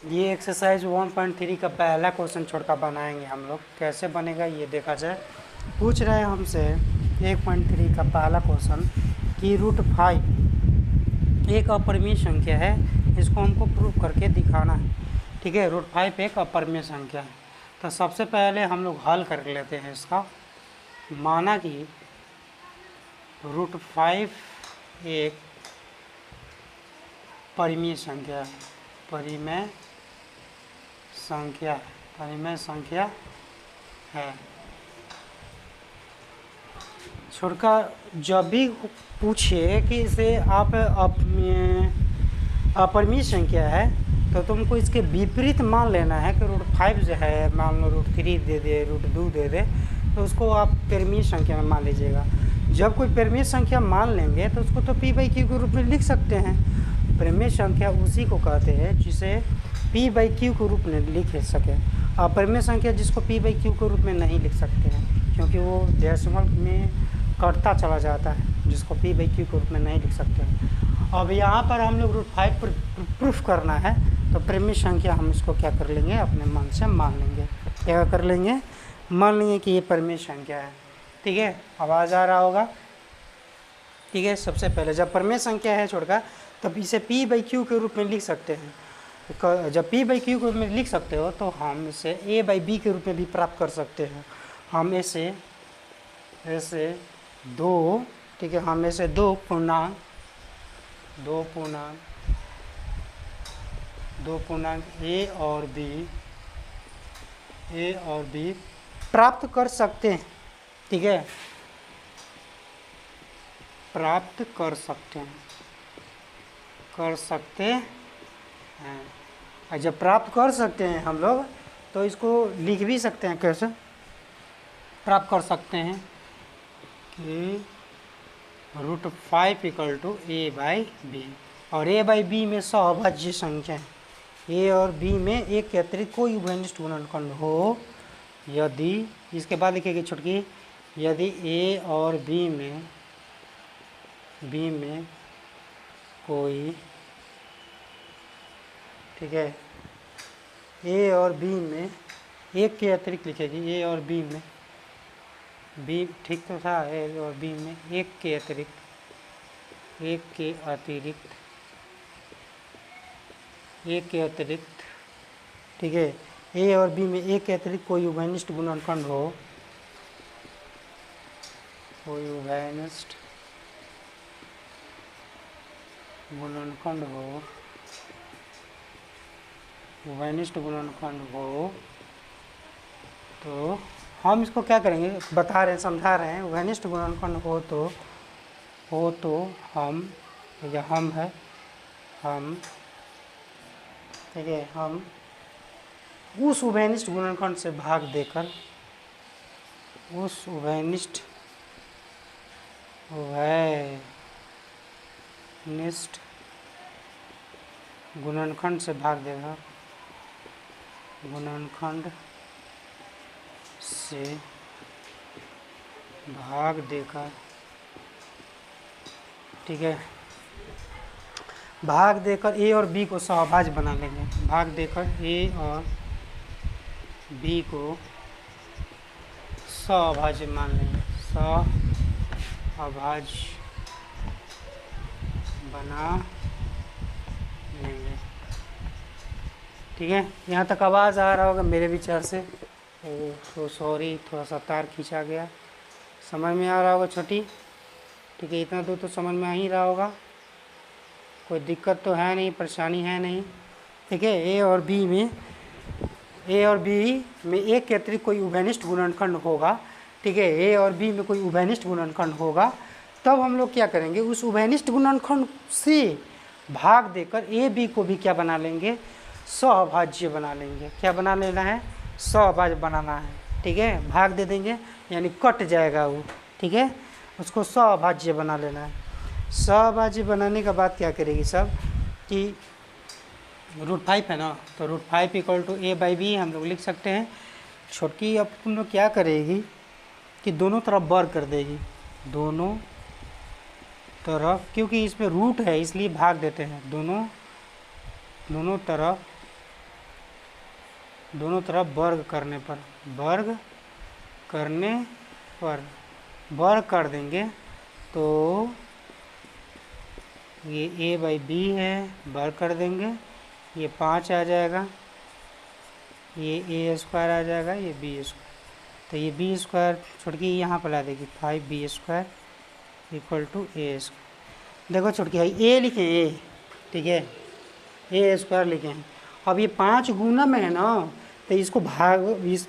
ये एक्सरसाइज 1.3 का पहला क्वेश्चन छोड़कर बनाएंगे हम लोग। कैसे बनेगा ये देखा जाए। पूछ रहे हैं हमसे 1.3 का पहला क्वेश्चन कि √5 एक अपरिमेय संख्या है, इसको हमको प्रूव करके दिखाना है। ठीक है, √5 एक अपरिमेय संख्या है। तो सबसे पहले हम लोग हल कर लेते हैं इसका। माना कि √5 एक परिमेय संख्या है, परिमेय संख्या है। छोड़कर जब भी पूछे कि इसे आप अपरिमेय संख्या है तो तुमको इसके विपरीत मान लेना है कि √5 जो है, मान लो √3 दे दे, √2 दे दे, तो उसको आप परिमेय संख्या में मान लीजिएगा। जब कोई परिमेय संख्या मान लेंगे तो उसको तो p/q के रूप में लिख सकते हैं। परिमेय संख्या उसी को कहते हैं जिसे p/q के रूप में लिख सके। अपरिमेय संख्या जिसको p/q के रूप में नहीं लिख सकते हैं, क्योंकि वो डेसिमल में कटता चला जाता है, जिसको p/q के रूप में नहीं लिख सकते हैं। अब यहाँ पर हम लोग √5 पर प्रूफ करना है, तो परिमेय संख्या हम इसको क्या कर लेंगे, अपने मन से मान लेंगे। क्या कर लेंगे, मान लेंगे कि ये परिमेय संख्या है। ठीक है, आवाज़ आ रहा होगा। ठीक है, सबसे पहले जब परिमेय संख्या है छोड़कर तब इसे p/q के रूप में लिख सकते हैं। जब p/q के रूप में लिख सकते हो तो हम इसे a/b के रूप में भी प्राप्त कर सकते हैं। हम ऐसे 2, ठीक है, हम ऐसे 2 पूर्णांक a और b प्राप्त कर सकते हैं। ठीक है, प्राप्त कर सकते हैं। और जब प्राप्त कर सकते हैं हम लोग तो इसको लिख भी सकते हैं। कैसे प्राप्त कर सकते हैं कि √5 = a/b, और a/b में सहभाज्य संख्या है। a और b में एक के अतिरिक्त कोई उभयनिष्ठ गुणनखंड हो, यदि, इसके बाद लिखेगी छुटकी, यदि a और b में कोई, ठीक है, a और b में एक के अतिरिक्त लिखेगी, a और b में, b ठीक तो था, a और b में एक के अतिरिक्त, ठीक है, a और b में एक के अतिरिक्त कोई उभयनिष्ठ गुणनखंड हो, उभयनिष्ठ गुणनखंड हो, तो हम इसको क्या करेंगे, बता रहे हैं, समझा रहे हैं। उभयनिष्ठ गुणनखंड हो तो हम, या हम है, ठीक है, हम उस उभयनिष्ठ गुणनखंड से भाग देकर, उस उभयनिष्ठ गुणनखंड से भाग देगा, ठीक है, भाग देकर a और b को सहभाज्य बना लेंगे। भाग देकर a और b को सहभाज्य मान लेंगे, सहभाज्य बना लेंगे। ठीक है, यहाँ तक आवाज़ आ रहा होगा मेरे विचार से। तो सॉरी, थोड़ा सा तार खींचा गया, समझ में आ रहा होगा छोटी। ठीक है, इतना दूर तो समझ में आ ही रहा होगा, कोई दिक्कत तो है नहीं, परेशानी है नहीं। ठीक है, a और b में एक के अतिरिक्त कोई उभयनिष्ठ गुणनखंड होगा। ठीक है, a और b में कोई उभयनिष्ठ गुणनखंड होगा, तब हम लोग क्या करेंगे, उस उभयनिष्ठ गुणनखंड से भाग देकर a b को भी क्या बना लेंगे, सहभाज्य बना लेंगे। क्या बना लेना है, सहभाज्य बनाना है। ठीक है, भाग दे देंगे यानी कट जाएगा वो। ठीक है, उसको सहभाज्य बना लेना है। सहभाज्य बनाने के बाद क्या करेगी सब कि √5 है ना, तो √5 = a/b हम लोग लिख सकते हैं। छोटकी अब तुम लोग क्या करेगी कि दोनों तरफ वर्ग कर देगी, दोनों तरफ, क्योंकि इसमें रूट है इसलिए भाग देते हैं, दोनों तरफ दोनों तरफ वर्ग करने पर, वर्ग करने पर वर्ग कर देंगे तो ये a बाई बी है, वर्ग कर देंगे, ये 5 आ जाएगा, ये a स्क्वायर आ जाएगा, ये b स्क्वायर, तो ये b स्क्वायर छुटकी यहाँ पर ला देगी 5b square equal to a square. देखो छुटकी है a लिखे a, ठीक है, a स्क्वायर लिखे हैं। अब ये 5 गुणम है ना, तो इसको भाग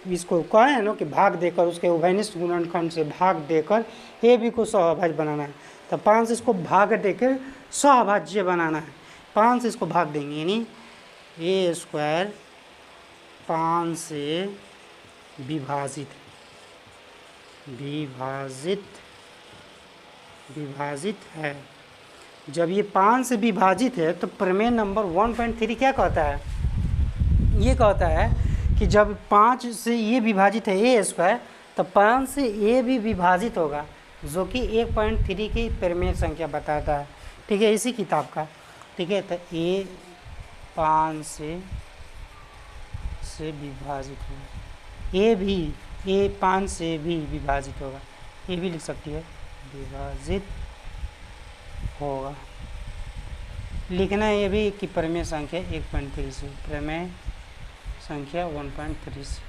इसको कहा है ना कि भाग देकर उसके उभयनिष्ठ गुणनखंड से भाग देकर ए बी को सहभाज्य बनाना है। तो 5 से इसको भाग देकर सहभाज्य बनाना है, 5 से इसको भाग देंगे, यानी ए स्क्वायर 5 से विभाजित है। जब ये 5 से विभाजित है तो प्रमेय नंबर 1.3 क्या कहता है, ये कहता है कि जब 5 से ये विभाजित है ए स्क्वायर, तो 5 से ए भी विभाजित होगा, जो कि 1.3 की प्रमेय संख्या बताता है, ठीक है, इसी किताब का, ठीक है। तो ए 5 से विभाजित होगा, ए 5 से भी विभाजित होगा, ये भी लिख सकती है, विभाजित होगा, लिखना है ये भी कि प्रमेय संख्या 1.3 से, प्रमेय संख्या 1.3 से,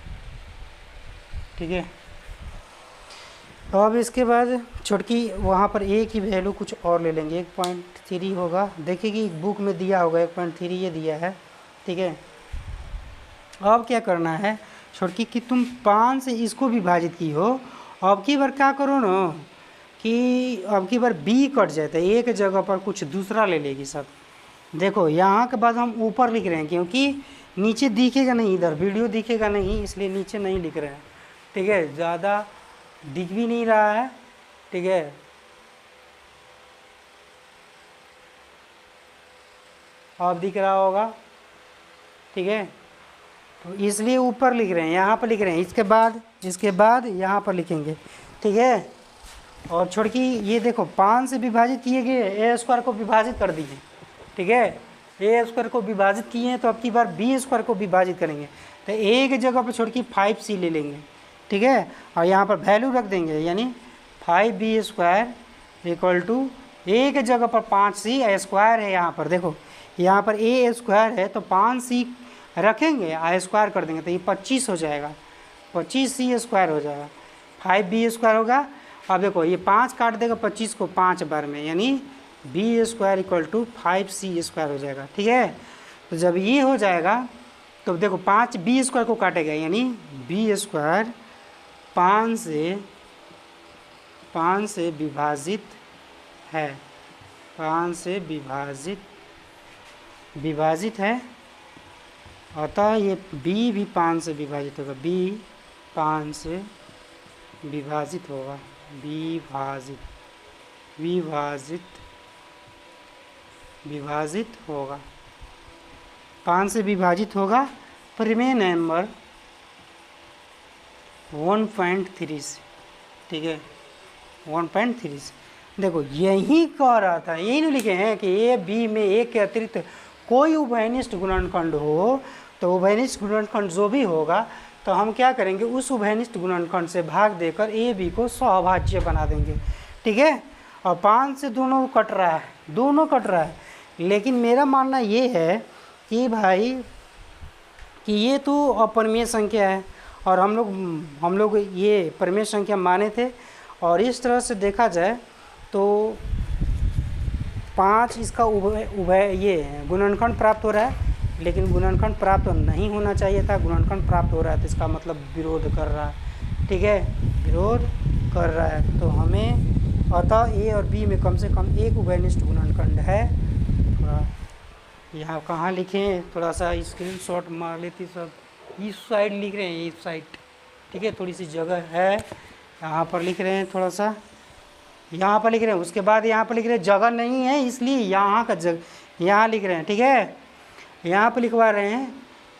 ठीक है। अब इसके बाद छुटकी वहाँ पर ए की वैल्यू कुछ और ले लेंगे, 1.3 होगा, देखिए कि बुक में दिया होगा 1.3 ये दिया है, ठीक है। अब क्या करना है छुटकी कि तुम 5 से इसको विभाजित की हो, अब की बार क्या करो ना कि अब की बार बी कट जाए, तो एक जगह पर कुछ दूसरा ले लेगी सब। देखो यहाँ के बाद हम ऊपर लिख रहे हैं क्योंकि नीचे दिखेगा नहीं, इधर वीडियो दिखेगा नहीं, इसलिए नीचे नहीं लिख रहे हैं, ठीक है, ज़्यादा दिख भी नहीं रहा है, ठीक है। अब दिख रहा होगा, ठीक है, तो इसलिए ऊपर लिख रहे हैं, यहाँ पर लिख रहे हैं, इसके बाद यहाँ पर लिखेंगे, ठीक है। और छुटकी ये देखो 5 से विभाजित किए गए ए स्क्वायर को विभाजित कर दिए, ठीक है, ए स्क्वायर को विभाजित किए हैं, तो अब की बार बी स्क्वायर को विभाजित करेंगे, तो एक जगह पर छुटकी 5c ले लेंगे, ठीक है, और यहाँ पर वैल्यू रख देंगे, यानी 5b स्क्वायर इक्वल टू एक जगह पर 5c स्क्वायर है, यहाँ पर देखो यहाँ पर ए स्क्वायर है तो 5c रखेंगे, स्क्वायर कर देंगे, तो ये 25 हो जाएगा, 25c स्क्वायर हो जाएगा, 5b स्क्वायर होगा। अब देखो ये 5 काट देगा 25 को 5 बार में, यानी b square equal to 5c square हो जाएगा, ठीक है। तो जब ये हो जाएगा तो देखो 5 बी स्क्वायर को काटेगा, यानी बी स्क्वायर 5 से विभाजित है, 5 से विभाजित है, अतः ये बी भी 5 से विभाजित होगा, बी 5 से विभाजित होगा, विभाजित होगा, 5 से विभाजित होगा, प्रमेय नंबर 1.3 से, ठीक है, 1.3 से। देखो यही कह रहा था, यही नहीं लिखे हैं कि ए बी में एक के अतिरिक्त कोई उभयनिष्ठ गुणनखंड हो, तो उभयनिष्ठ गुणनखंड जो भी होगा तो हम क्या करेंगे, उस उभयनिष्ठ गुणनखंड से भाग देकर ए बी को सहभाज्य बना देंगे, ठीक है। और 5 से दोनों कट रहा है, लेकिन मेरा मानना ये है कि भाई कि ये तो अपरिमेय संख्या है, और हम लोग ये परिमेय संख्या माने थे, और इस तरह से देखा जाए तो 5 इसका उभय ये गुणनखंड प्राप्त हो रहा है, लेकिन गुणनखंड प्राप्त नहीं होना चाहिए था, गुणनखंड प्राप्त हो रहा है, तो इसका मतलब विरोध कर रहा है, ठीक है, विरोध कर रहा है। तो हमें अतः ए और बी में कम से कम एक उभयनिष्ठ गुणनखंड है। थोड़ा यहाँ कहाँ लिखें, थोड़ा सा स्क्रीनशॉट मार लेती सब, इस साइड लिख रहे हैं, इस साइड, ठीक है, थोड़ी सी जगह है, यहाँ पर लिख रहे हैं, थोड़ा सा यहाँ पर लिख रहे हैं, उसके बाद यहाँ पर लिख रहे हैं, जगह नहीं है इसलिए यहाँ का जगह यहाँ लिख रहे हैं, ठीक है। यहाँ पर लिखवा रहे हैं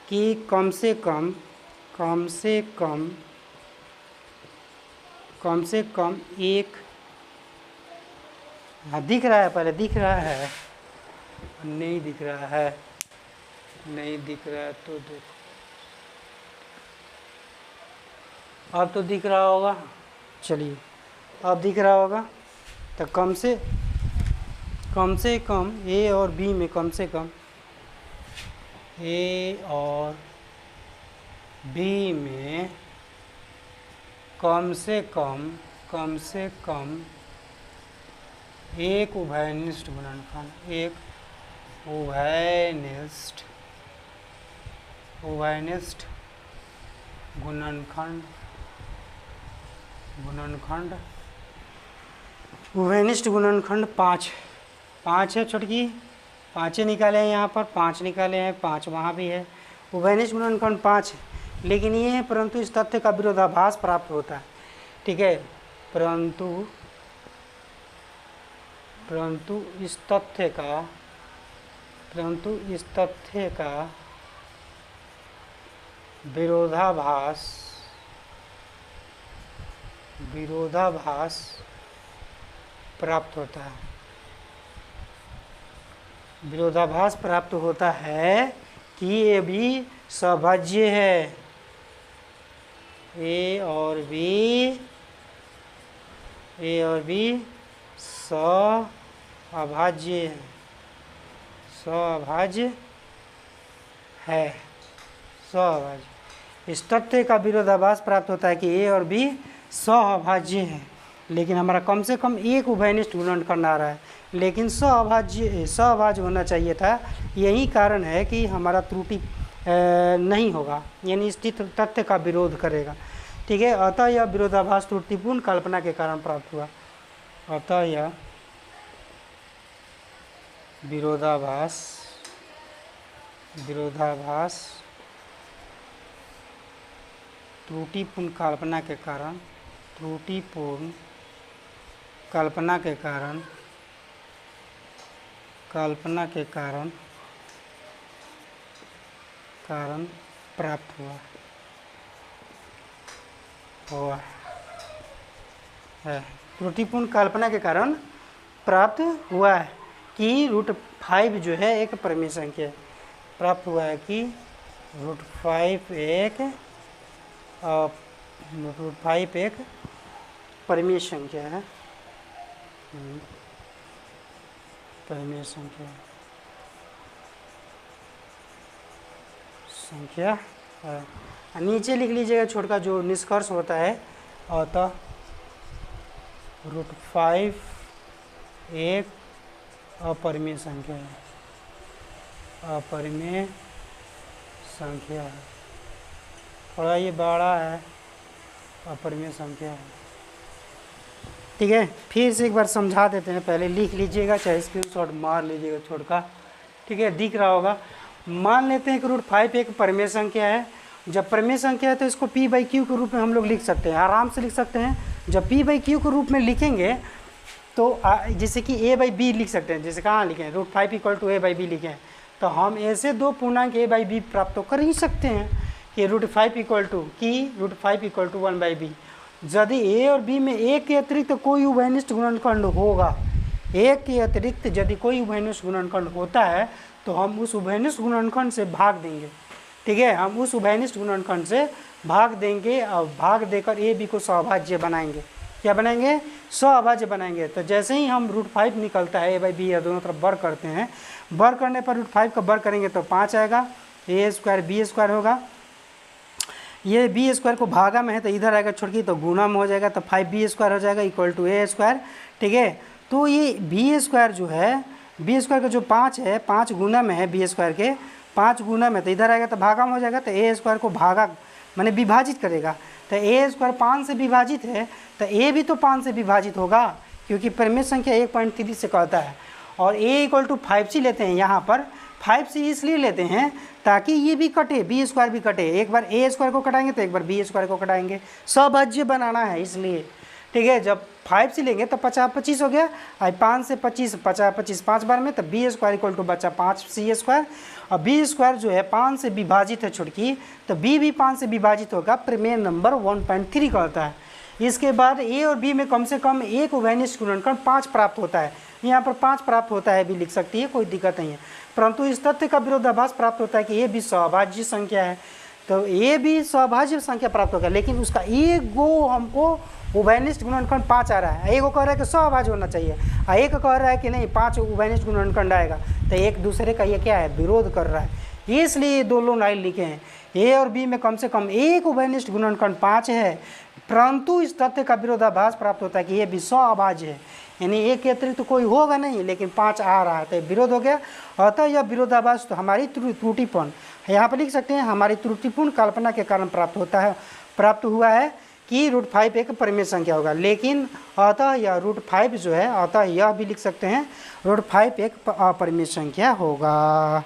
कि कम से कम एक, हाँ दिख रहा है, पहले दिख रहा है, नहीं दिख रहा है तो देखो अब तो दिख रहा होगा, चलिए अब दिख रहा होगा। तो कम से कम ए और बी में कम से कम ए और बी में कम से कम एक उभयनिष्ठ गुणनखंड, एक उभयनिष्ठ गुणनखंड उभयनिष्ठ गुणनखंड 5 है छोटकी, 5 निकाले हैं यहाँ पर, 5 निकाले हैं, 5 वहाँ भी है। उभयनिष्ठ गुणनखंड 5 है, लेकिन ये है परंतु इस तथ्य का विरोधाभास प्राप्त होता है, ठीक है। परंतु इस तथ्य का विरोधाभास प्राप्त होता है। विरोधाभास प्राप्त होता है कि ये भी सभाज्य है, ए और बी सअभाज्य है। इस तथ्य का विरोधाभास प्राप्त होता है कि ए और बी सअभाज्य है, लेकिन हमारा कम से कम एक उभयनिष्ठ गुणनखंड आ रहा है, लेकिन सअभाज्य होना चाहिए था। यही कारण है कि हमारा त्रुटि नहीं होगा, यानी इस तथ्य का विरोध करेगा, ठीक है। अतः यह विरोधाभास त्रुटिपूर्ण कल्पना के कारण प्राप्त हुआ। अतः यह विरोधाभास त्रुटिपूर्ण कल्पना के कारण प्राप्त हुआ है। त्रुटिपूर्ण कल्पना के कारण प्राप्त हुआ है कि √5 जो है एक परिमेय संख्या है। प्राप्त हुआ है कि √5 एक परिमेय संख्या है। परिमेय संख्या है। नीचे लिख लीजिएगा छोटका जो निष्कर्ष होता है, अतः √5 एक अपरिमेय संख्या है। थोड़ा ये बड़ा है, अपरिमेय संख्या है, ठीक है। फिर से एक बार समझा देते हैं, पहले लिख लीजिएगा, चाहे स्क्रीनशॉट मार लीजिएगा छोटका, ठीक है, दिख रहा होगा। मान लेते हैं कि √5 एक परिमेय संख्या है। जब परिमेय संख्या है तो इसको p/q के रूप में हम लोग लिख सकते हैं, आराम से लिख सकते हैं। जब p/q के रूप में लिखेंगे तो जैसे कि a/b लिख सकते हैं, जैसे कहाँ लिखें, √5 = a/b लिखें, तो हम ऐसे दो पूर्णांक a/b प्राप्त तो कर ही सकते हैं कि √5 = 1/b। यदि a और b में एक के अतिरिक्त कोई उभयनिष्ठ गुणनखंड होगा, एक के अतिरिक्त यदि कोई उभयनिष्ठ गुणनखंड होता है तो हम उस उभयनिष्ठ गुणनखंड से भाग देंगे, ठीक है। हम उस उभयनिष्ठ गुणनखंड से भाग देंगे और भाग देकर a b को सअभाज्य बनाएंगे। क्या बनाएंगे? सअभाज्य बनाएंगे। तो जैसे ही हम √5 निकलता है a/b या दोनों तरफ वर्ग करते हैं, वर्ग करने पर √5 का वर्ग करेंगे तो 5 आएगा, a² b² होगा। ये b² को भागा में है तो इधर आएगा छोटकी, तो गुणा में हो जाएगा, तो 5b² हो जाएगा = a², ठीक है। तो ये b² जो है, b² का जो 5 है, 5 गुना में है b² के, 5 गुना में, तो इधर आएगा तो भागा में हो जाएगा, तो a² को भागा माने विभाजित करेगा, तो a² 5 से विभाजित है तो a भी तो 5 से विभाजित होगा, क्योंकि परिमेय संख्या 1.3 से कहता है। और a = 5c लेते हैं, यहाँ पर 5c इसलिए लेते हैं ताकि ये भी कटे, b² भी कटे। एक बार a² को कटाएंगे तो एक बार b² को कटाएंगे, सअभाज्य बनाना है इसलिए, ठीक है। जब 5c लेंगे तो 50-25 हो गया, 5 से 25 50-25 5 बार में, तो b² = बचा 5c², और b² जो है 5 से विभाजित है छोटकी, तो b भी 5 से विभाजित होगा, परिमेय नंबर 1.3 कहता है। इसके बाद a और b में कम से कम एक उभयनिष्ठ गुणनखंड 5 प्राप्त होता है। यहाँ पर 5 प्राप्त होता है भी लिख सकती है, कोई दिक्कत नहीं है, परंतु इस तथ्य का विरोधाभास प्राप्त होता है कि ये भी सअभाज्य संख्या है। तो ए भी सौभाज्य संख्या प्राप्त होगा, लेकिन उसका एक गो हमको उभयनिष्ठ गुणनखंड 5 आ रहा है, एक को कह रहा है कि सौभाज्य होना चाहिए, और एक कह रहा है कि नहीं 5 उभयनिष्ठ गुणनखंड आएगा। तो एक दूसरे का ये क्या है, विरोध कर रहा है, इसलिए ये दोनों लाइन लिखे हैं। ए और बी में कम से कम एक उभयनिष्ठ गुणनखंड 5 है, परंतु इस तथ्य का विरोधाभास प्राप्त होता है कि ये भी सौभाज्य है, यानी एक के अतिरिक्त तो कोई होगा नहीं, लेकिन 5 आ रहा है, तो विरोध हो गया। अतः यह विरोधाभास तो हमारी त्रुटिपूर्ण, यहाँ पर लिख सकते हैं हमारी त्रुटिपूर्ण कल्पना के कारण प्राप्त हुआ है कि √5 एक परिमेय संख्या होगा। लेकिन अतः यह √5 जो है, अतः यह भी लिख सकते हैं √5 एक अपरिमेय संख्या होगा।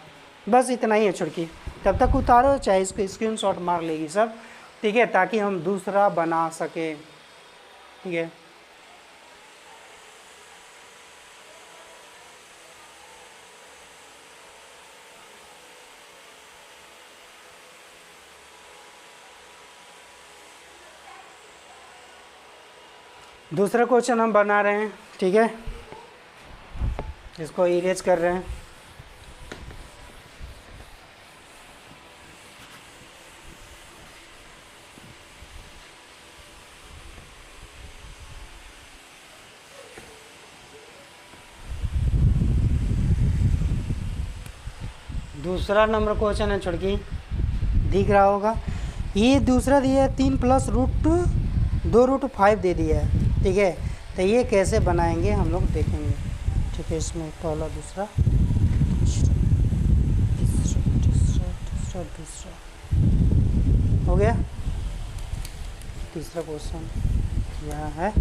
बस इतना ही है छुड़की, तब तक उतारो, चाहे इसको स्क्रीनशॉट मार लेगी सब, ठीक है, ताकि हम दूसरा बना सके, ठीक है। दूसरा क्वेश्चन हम बना रहे हैं, ठीक है, इसको इरेज कर रहे हैं। दूसरा नंबर क्वेश्चन है छुड़की, दिख रहा होगा, ये दूसरा दिया है 3 + √2 दे दिया है, ठीक है। तो ये कैसे बनाएंगे हम लोग देखेंगे, ठीक है। इसमें पहला दूसरा तीसरा हो गया। तीसरा क्वेश्चन यहाँ है,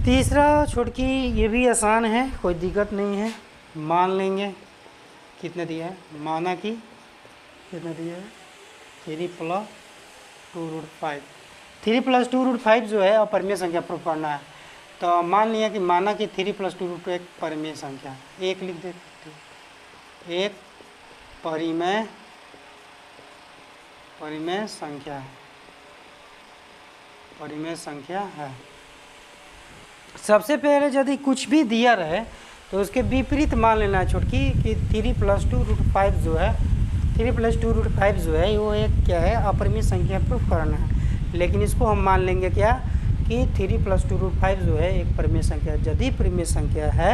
तीसरा छुड़की, ये भी आसान है, कोई दिक्कत नहीं है, मान लेंगे। कितने दिया है, माना कि कितना दिया है 3 + 2√5, 3 + 2√5 जो है अपरिमेय संख्या प्रूफ करना है। तो मान लिया कि माना कि 3 + 2√2 एक परिमेय संख्या, एक लिख देते, एक परिमेय संख्या है, परिमेय संख्या है। सबसे पहले यदि कुछ भी दिया रहे तो उसके विपरीत मान लेना है छुटकी कि 3 + 2√5 जो है, 3 + 2√5 जो है वो एक क्या है, अपरिमेय संख्या प्रूफ करना है। लेकिन इसको हम मान लेंगे क्या कि 3 + 2√5 जो है एक परिमेय संख्या, यदि परिमेय संख्या है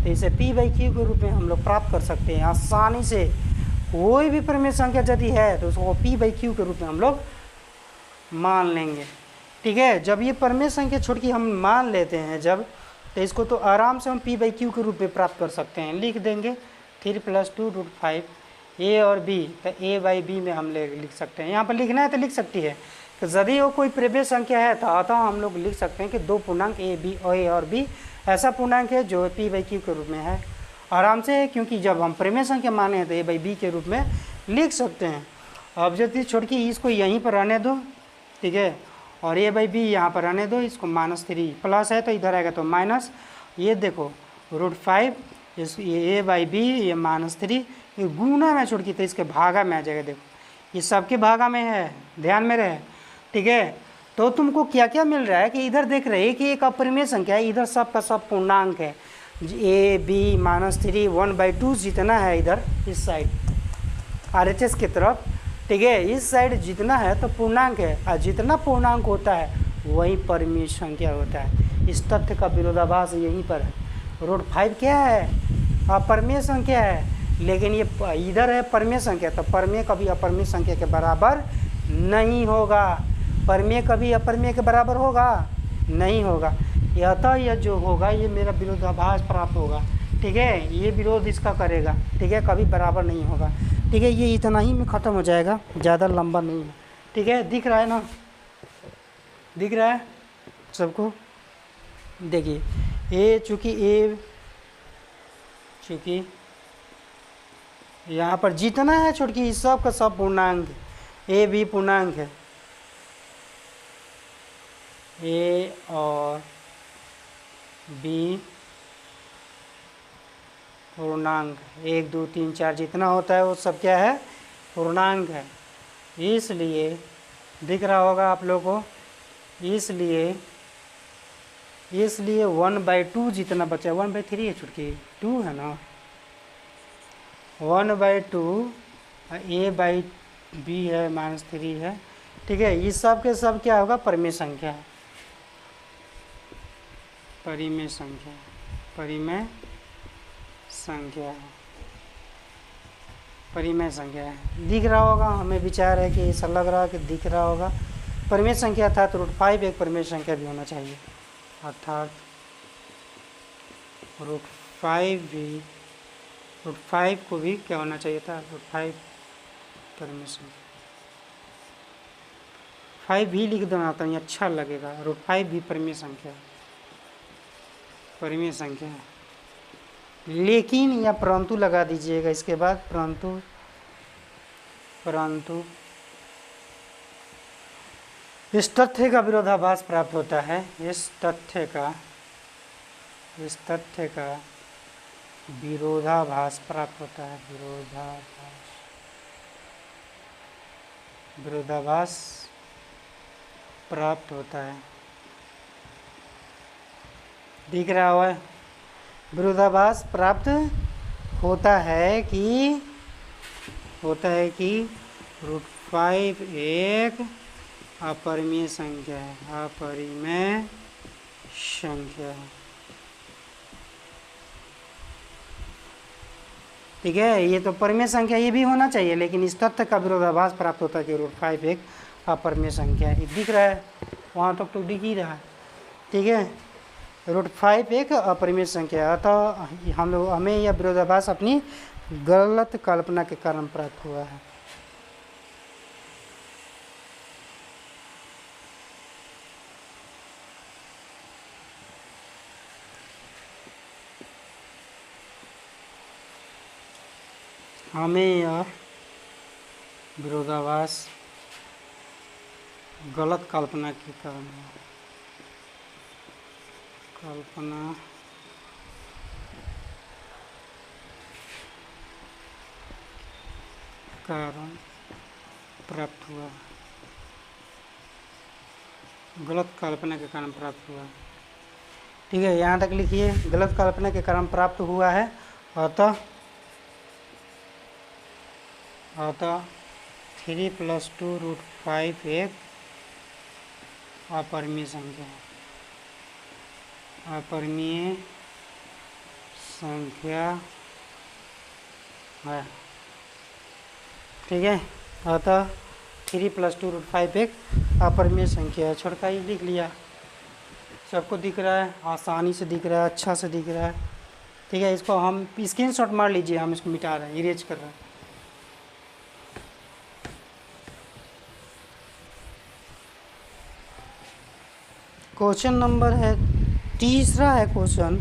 तो इसे p/q के रूप में हम लोग प्राप्त कर सकते हैं आसानी से। कोई भी परिमेय संख्या यदि है तो उसको p/q के रूप में हम लोग मान लेंगे, ठीक है। जब ये परिमेय संख्या छुटकी हम मान लेते हैं जब, तो इसको तो आराम से हम p/q के रूप में प्राप्त कर सकते हैं। लिख देंगे 3 + 2√5 a और b, तो a/b में हम लिख सकते हैं। यहाँ पर लिखना है तो लिख सकती है कि यदि वो कोई परिमेय संख्या है तो अतः हम लोग लिख सकते हैं कि 2 पूर्णांक a और b ऐसा पूर्णांक है जो p/q के रूप में है, आराम से, क्योंकि जब हम परिमेय संख्या माने हैं तो a/b के रूप में लिख सकते हैं। अब यदि छोड़ के इसको यहीं पर रहने दो, ठीक है, और a/b यहाँ पर रहने दो, इसको -3 प्लस है तो इधर आएगा तो माइनस, ये देखो √5, ये a/b, ये -3, ये गुना में छोड़ के तो इसके भागा में आ जाएगा। देखो ये सबके भागा में है, ध्यान में रहे, ठीक है। तो तुमको क्या क्या मिल रहा है कि इधर देख रहे हैं कि एक अपरिमेय संख्या है, इधर सब का सब पूर्णांक है, a/b -3 1/2 जितना है इधर इस साइड RHS की तरफ, ठीक है, इस साइड जितना है तो पूर्णांक है, और जितना पूर्णांक होता है वही परिमेय संख्या होता है। इस तथ्य का विरोधाभास यहीं पर है। √5 क्या है, अपरिमेय संख्या है, लेकिन ये इधर है परिमेय संख्या, तो परिमेय कभी अपरिमेय संख्या के बराबर नहीं होगा। परिमेय कभी अपरिमेय के बराबर होगा, नहीं होगा। अतः यह जो होगा ये मेरा विरोधाभास प्राप्त होगा, ठीक है, ये विरोध इसका करेगा, ठीक है, कभी बराबर नहीं होगा, ठीक है। ये इतना ही में ख़त्म हो जाएगा, ज़्यादा लंबा नहीं है, ठीक है। दिख रहा है ना, दिख रहा है सबको। देखिए चूँकि यहाँ पर जितना है छुटकी इस सब का सब पूर्णांक, a/b पूर्णांक है, a और b पूर्णांक, 1 2 3 4 जितना होता है वो सब क्या है, पूर्णांक है। इसलिए दिख रहा होगा आप लोगों को, इसलिए 1/2 जितना बचा, 1/3 है छुटकी, 2 है ना, 1/2 a/2 बी है -3 है, ठीक है। इस सब के सब क्या होगा, परिमेय संख्या है, परिमेय संख्या, परिमेय संख्या है, परिमेय संख्या है। दिख रहा होगा, हमें विचार है कि ऐसा लग रहा है कि दिख रहा होगा। परिमेय संख्या अर्थात √5 एक परिमेय संख्या भी होना चाहिए, अर्थात √5 भी, √5 को भी क्या होना चाहिए था, √5 परिमेय संख्या। 5 भी लिख देना था, ये अच्छा लगेगा। √5 भी परिमेय संख्या, परिमेय संख्या है। लेकिन या परंतु लगा दीजिएगा इसके बाद, परंतु, परंतु इस तथ्य का विरोधाभास प्राप्त होता है, इस तथ्य का विरोधाभास प्राप्त होता है, विरोधाभास प्राप्त होता है। दिख रहा हुआ है, विरोधाभास प्राप्त होता है कि √5 एक अपरिमेय संख्या है, अपरिमेय संख्या है, ठीक है। ये तो परिमेय संख्या ये भी होना चाहिए, लेकिन इस तथ्य का विरोधाभास प्राप्त होता है कि √5 एक अपरिमेय संख्या है। दिख रहा है, वहाँ तक तो दिख ही रहा है, ठीक है। √5 एक अपरिमेय संख्या है, अतः हमें यह विरोधाभास अपनी गलत कल्पना के कारण प्राप्त हुआ है। हमें यह विरोधाभास गलत कल्पना के कारण, कल्पना कारण प्राप्त हुआ, गलत कल्पना के कारण प्राप्त हुआ, ठीक है। यहाँ तक लिखिए, गलत कल्पना के कारण प्राप्त हुआ है, अतः 3 + 2 √5 एक अपरिमेय संख्या है, अपरिमेय संख्या है, ठीक है। अतः 3 + 2 √5 एक अपरिमेय संख्या है। छोटका ही लिख लिया, सबको दिख रहा है, आसानी से दिख रहा है, अच्छा से दिख रहा है, ठीक है। इसको हम स्क्रीनशॉट मार लीजिए, हम इसको मिटा रहे हैं, इरेज कर रहे हैं। क्वेश्चन नंबर है, तीसरा है क्वेश्चन,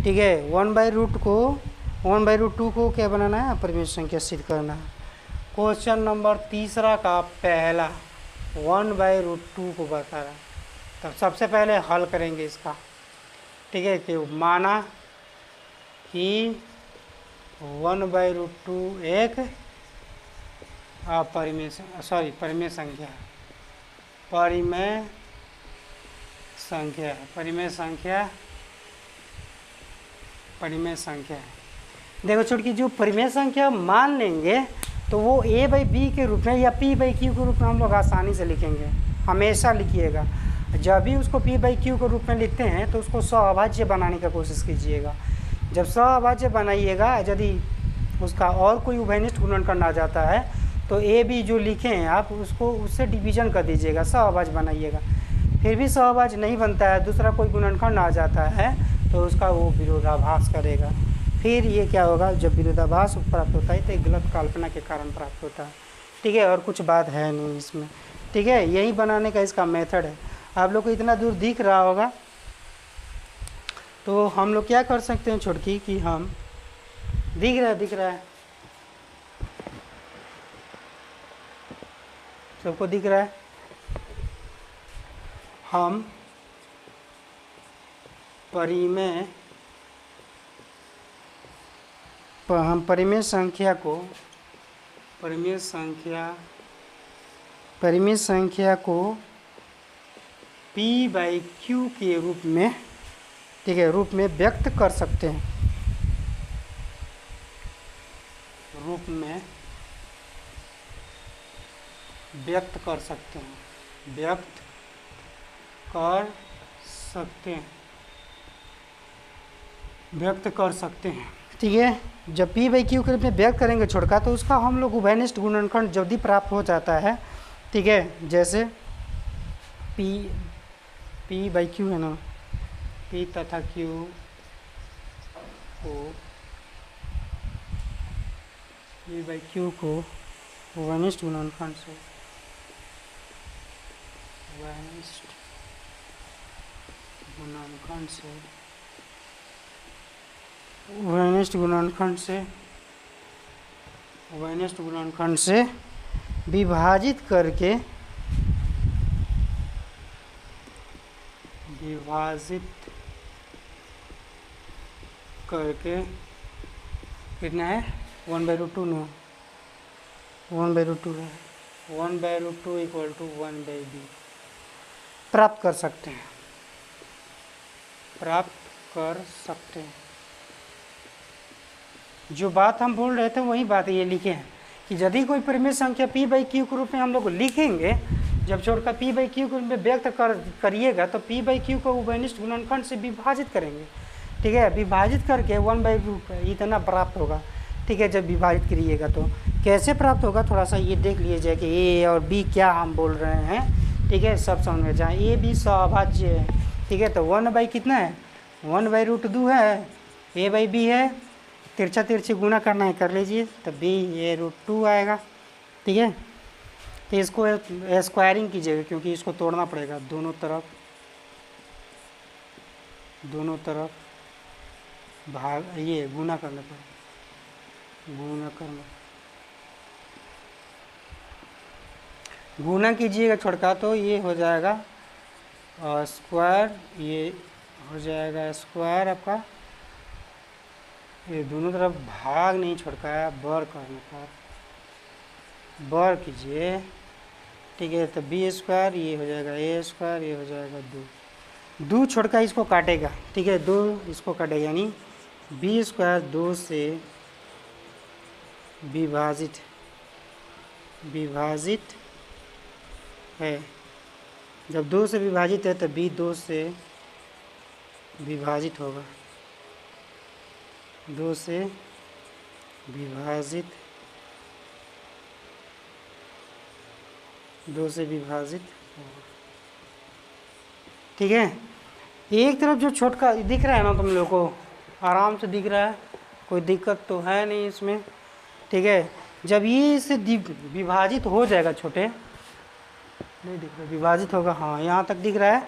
ठीक है। 1/√2 को क्या बनाना है, अपरिमेय संख्या सिद्ध करना है। क्वेश्चन नंबर तीसरा का पहला 1/√2 को बता रहा है, तब सबसे पहले हल करेंगे इसका, ठीक है। कि माना कि 1/√2 एक परिमेय संख्या है, परिमेय संख्या है, परिमेय संख्या है। देखो छोटकी, जो परिमेय संख्या मान लेंगे तो वो a/b के रूप में या p/q के रूप में हम लोग आसानी से लिखेंगे, हमेशा लिखिएगा। जब भी उसको p/q के रूप में लिखते हैं तो उसको सहअभाज्य बनाने का कोशिश कीजिएगा। जब सहअभाज्य बनाइएगा, यदि उसका और कोई उभयनिष्ठ गुणनखंड आ जाता है तो a/b जो लिखे हैं आप उसको उससे डिवीजन कर दीजिएगा, सहअभाज्य बनाइएगा। फिर भी सहअभाज्य नहीं बनता है, दूसरा कोई गुणनखंड आ जाता है तो उसका वो विरोधाभास करेगा। फिर ये क्या होगा, जब विरोधाभास प्राप्त होता है तो एक गलत कल्पना के कारण प्राप्त होता है, ठीक है। और कुछ बात है नहीं इसमें, ठीक है। यही बनाने का इसका मेथड है। आप लोग को इतना दूर दिख रहा होगा, तो हम लोग क्या कर सकते हैं छोटकी, कि हम दिख रहा है सबको दिख रहा है, हम परिमेय संख्या को p/q के रूप में, ठीक है, रूप में व्यक्त कर सकते हैं, रूप में व्यक्त कर सकते हैं, व्यक्त कर सकते हैं, व्यक्त कर सकते हैं। ठीक है, जब p बाई क्यू के रूप में व्यक्त करेंगे छोटका तो उसका हम लोग उभयनिष्ठ गुणनखंड जल्दी प्राप्त हो जाता है। ठीक है, जैसे p बाई क्यू है ना, p तथा q को p बाई क्यू को उभयनिष्ठ गुणनखंड से उभयनिष्ठ गुणनखंड से विभाजित करके कितना है 1/√2 नो 1/√2 है 1/√2 इक्वल टू 1/b प्राप्त कर सकते हैं, प्राप्त कर सकते हैं। जो बात हम बोल रहे थे वही बात ये लिखे हैं कि यदि कोई परिमेय संख्या p बाई क्यू के रूप में हम लोग लिखेंगे, जब छोड़कर p बाई क्यू के रूप में व्यक्त करिएगा तो p बाई क्यू को उभयनिष्ठ गुणनखंड से विभाजित करेंगे। ठीक है, विभाजित करके 1/रूट इतना प्राप्त होगा। ठीक है, जब विभाजित करिएगा तो कैसे प्राप्त होगा थोड़ा सा ये देख लीजिए कि a और b क्या हम बोल रहे हैं। ठीक है, सब समझ में जाए, a b सौभाज्य है। ठीक है, तो 1 कितना है 1/√2 है, a बाई b है, तिरछा तिरछी गुणा करना है कर लीजिए, तो b a√2 आएगा। ठीक है, तो इसको स्क्वायरिंग कीजिएगा क्योंकि इसको तोड़ना पड़ेगा दोनों तरफ भाग ये गुना करने पर गुना कीजिएगा छोटका, तो ये हो जाएगा स्क्वायर, ये हो जाएगा स्क्वायर आपका, ये दोनों तरफ भाग नहीं छोड़का है, बर करने पर बर कीजिए। ठीक है, तो b स्क्वायर ये हो जाएगा a स्क्वायर, ये हो जाएगा 2 छोड़का इसको काटेगा। ठीक है, 2 इसको काटेगा यानी b स्क्वायर 2 से विभाजित है। जब 2 से विभाजित है तो b 2 से विभाजित होगा, 2 से विभाजित होगा। ठीक है, एक तरफ जो छोटका दिख रहा है ना तुम लोग को, आराम से दिख रहा है, कोई दिक्कत तो है नहीं इसमें। ठीक है, जब ये इससे विभाजित हो जाएगा, छोटे नहीं दिख रहा, विभाजित होगा, हाँ यहाँ तक दिख रहा है,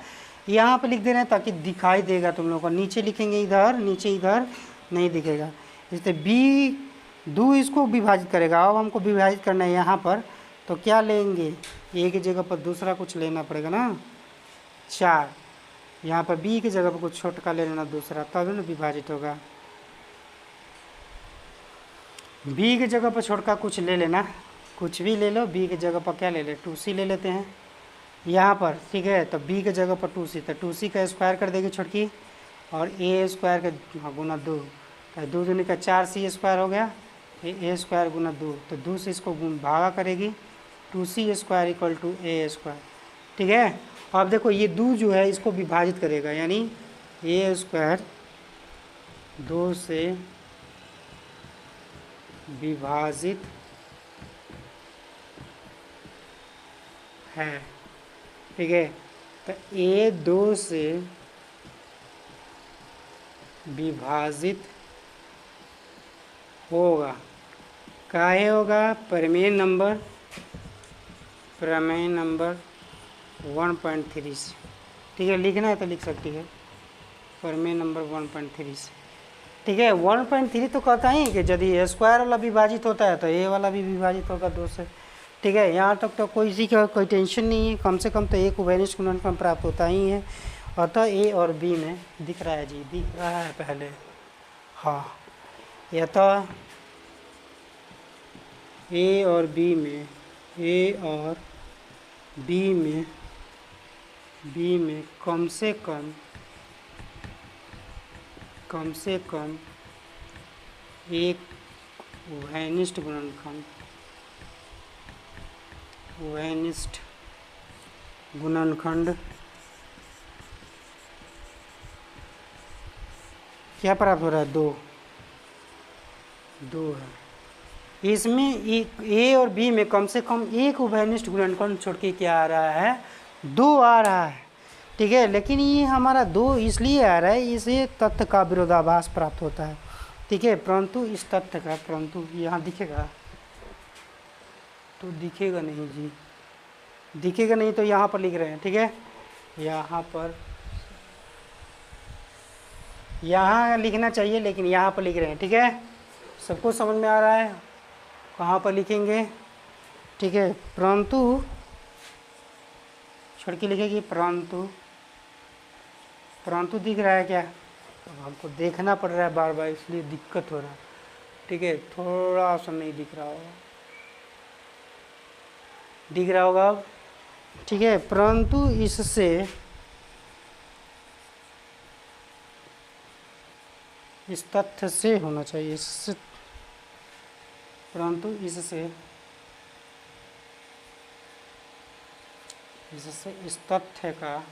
यहाँ पे लिख दे रहे हैं ताकि दिखाई देगा तुम लोग को। नीचे लिखेंगे इधर, नीचे इधर नहीं दिखेगा, इसलिए b 2 इसको विभाजित करेगा। अब हमको विभाजित करना है यहाँ पर, तो क्या लेंगे, a की जगह पर दूसरा कुछ लेना पड़ेगा ना, 4, यहाँ पर b की जगह पर कुछ छोटका ले लेना दूसरा, तब ना विभाजित होगा। b की जगह पर छोटका कुछ ले लेना, कुछ भी ले लो, b की जगह पर क्या ले ले 2c ले लेते हैं यहाँ पर। ठीक है, तो b की जगह पर 2c, तो 2c का स्क्वायर कर देगी छोटकी, और a स्क्वायर का गुना 2, तो 2 दूनी का 4c स्क्वायर हो गया, a स्क्वायर गुना 2, तो 2 से इसको भागा करेगी, 2c square equal to a square. ठीक है, अब देखो ये 2 जो है इसको विभाजित करेगा, यानी a स्क्वायर 2 से विभाजित है। ठीक है, तो a 2 से विभाजित होगा, काहे होगा, प्रमेय नंबर 1.3 से। ठीक है, लिखना है तो लिख सकती है, प्रमेय नंबर 1.3 से। ठीक है, 1.3 तो कहता ही कि यदि स्क्वायर वाला विभाजित होता है तो ए वाला भी विभाजित होगा 2 से। ठीक है, यहाँ तक तो कोई इसी का कोई टेंशन नहीं है, कम से कम तो एक उभयनिष्ठ गुणनखंड प्राप्त होता ही है। अतः ए और बी में दिख रहा है जी, दिख रहा है पहले, हाँ, अतः ए और बी में कम से कम एक उभयनिष्ठ उभयनिष्ठ गुणनखंड क्या प्राप्त हो रहा है? 2 है। इसमें ए और बी में कम से कम एक उभयनिष्ठ गुणनखंड छोड़ के क्या आ रहा है? 2 आ रहा है, ठीक है। लेकिन ये हमारा 2 इसलिए आ रहा है, इसे तथ्य का विरोधाभास प्राप्त होता है, ठीक है। परंतु इस तथ्य का, परंतु यहाँ दिखेगा तो दिखेगा नहीं जी, दिखेगा नहीं तो यहाँ पर लिख रहे हैं, ठीक है। यहाँ लिखना चाहिए लेकिन यहाँ पर लिख रहे हैं, ठीक है। सबको समझ में आ रहा है? कहाँ पर लिखेंगे, ठीक है। परंतु छोड़ के लिखेगी परंतु, परंतु दिख रहा है क्या? अब हमको देखना पड़ रहा है बार बार, इसलिए दिक्कत हो रहा है, ठीक है। थोड़ा सा नहीं दिख रहा होगा, दिख रहा होगा अब, ठीक है। परंतु इससे इस तथ्य से होना चाहिए, इससे, परंतु इससे इस तथ्य का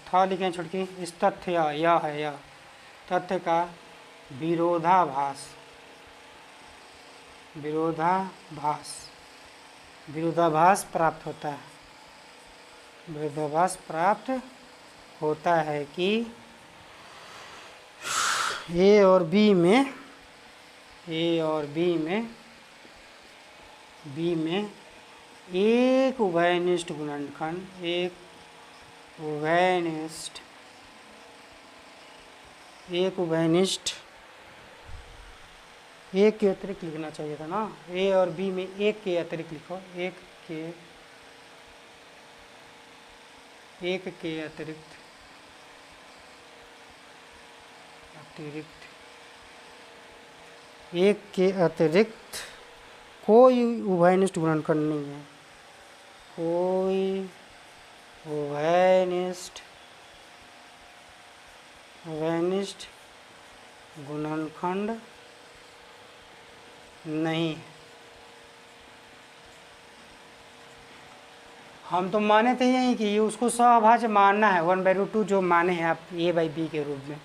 था लिखें छोड़ के, इस तथ्य यह है, यह तथ्य का विरोधाभास प्राप्त होता है। विरोधाभास प्राप्त होता है कि ए और बी में एक उभयनिष्ठ गुणनखंड, एक उभयनिष्ठ, एक के अतिरिक्त लिखना चाहिए था ना, ए और बी में एक के अतिरिक्त लिखो, एक के अतिरिक्त एक के अतिरिक्त कोई उभयनिष्ठ गुणनखंड नहीं है, कोई उभयनिष्ठ गुणनखंड नहीं। हम तो माने थे यही कि ये उसको सहभाज्य मानना है, 1/√2 जो माने हैं आप a/b के रूप में,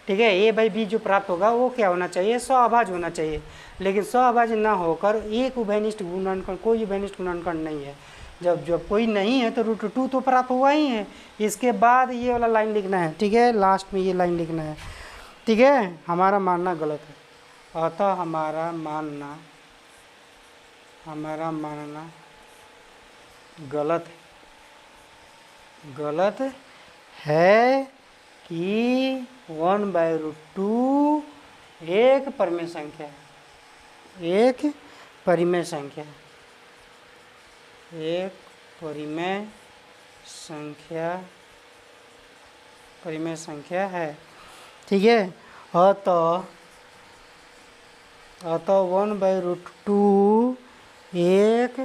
ठीक है। a/b जो प्राप्त होगा वो क्या होना चाहिए? सहभाज्य होना चाहिए। लेकिन सहभाज्य ना होकर एक उभयनिष्ठ गुणनखंड, कोई उभयनिष्ठ गुणनखंड नहीं है। जब कोई नहीं है तो √2 तो प्राप्त हुआ ही है। इसके बाद ये वाला लाइन लिखना है, ठीक है, लास्ट में ये लाइन लिखना है, ठीक है। हमारा मानना गलत है, अतः हमारा मानना गलत है कि 1/√2 एक परिमेय संख्या है, एक परिमेय संख्या है, ठीक है। अतः 1/√2 एक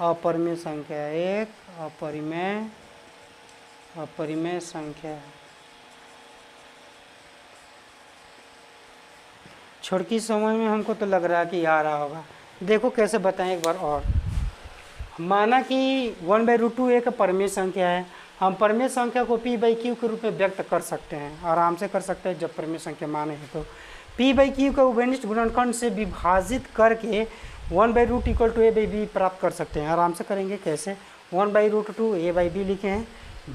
अपरिमेय संख्या है, एक अपरिमेय संख्या है। छोड़की समझ में हमको तो लग रहा है कि आ रहा होगा। देखो कैसे बताएं एक बार और। माना कि 1/√2 एक परिमेय संख्या है, हम परिमेय संख्या को p/q के रूप में व्यक्त कर सकते हैं, आराम से कर सकते हैं जब परिमेय संख्या माने हैं तो। p/q का उभयनिष्ठ गुणनखंड से विभाजित करके 1/√2 = a/b प्राप्त कर सकते हैं। आराम से करेंगे कैसे? 1/√2 a/b लिखे हैं,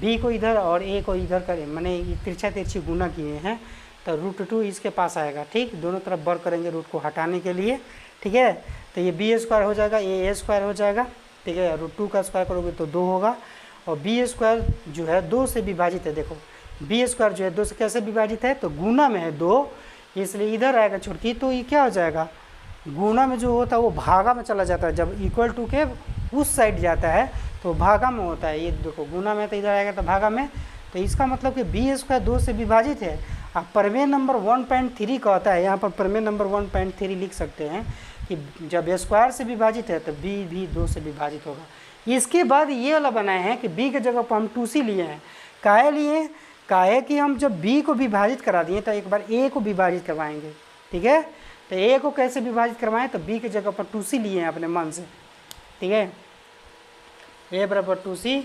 b को इधर और a को इधर करें, मैंने तिरछा तिरछी गुना किए हैं तो √2 इसके पास आएगा, ठीक। दोनों तरफ वर्ग करेंगे रूट को हटाने के लिए, ठीक है। तो ये b² हो जाएगा, a² हो जाएगा, ठीक है। √2 का स्क्वायर करोगे तो 2 होगा, और b² जो है 2 से विभाजित है। देखो b² जो है 2 से कैसे विभाजित है? तो गुना में है 2, इसलिए इधर आएगा छुटकी, तो ये क्या हो जाएगा? गुना में जो होता है वो भागा में चला जाता है। जब इक्वल टू के उस साइड जाता है तो भागा में होता है। ये देखो गुना में तो इधर आएगा तो भागा में, तो इसका मतलब कि b² 2 से विभाजित है। अब प्रमेय नंबर 1.3 कहता है, यहाँ पर प्रमेय नंबर 1.3 लिख सकते हैं कि जब स्क्वायर से विभाजित है तो b भी 2 से विभाजित होगा। इसके बाद ये वाला बनाए हैं कि b के जगह पर हम 2c लिए हैं। काहे लिए? काहे कि हम जब b को विभाजित करा दिए तो एक बार a को विभाजित करवाएंगे, ठीक है। तो ए को कैसे विभाजित करवाएं, तो बी की जगह पर 2c लिए हैं अपने मन से, ठीक है। ए बराबर 2c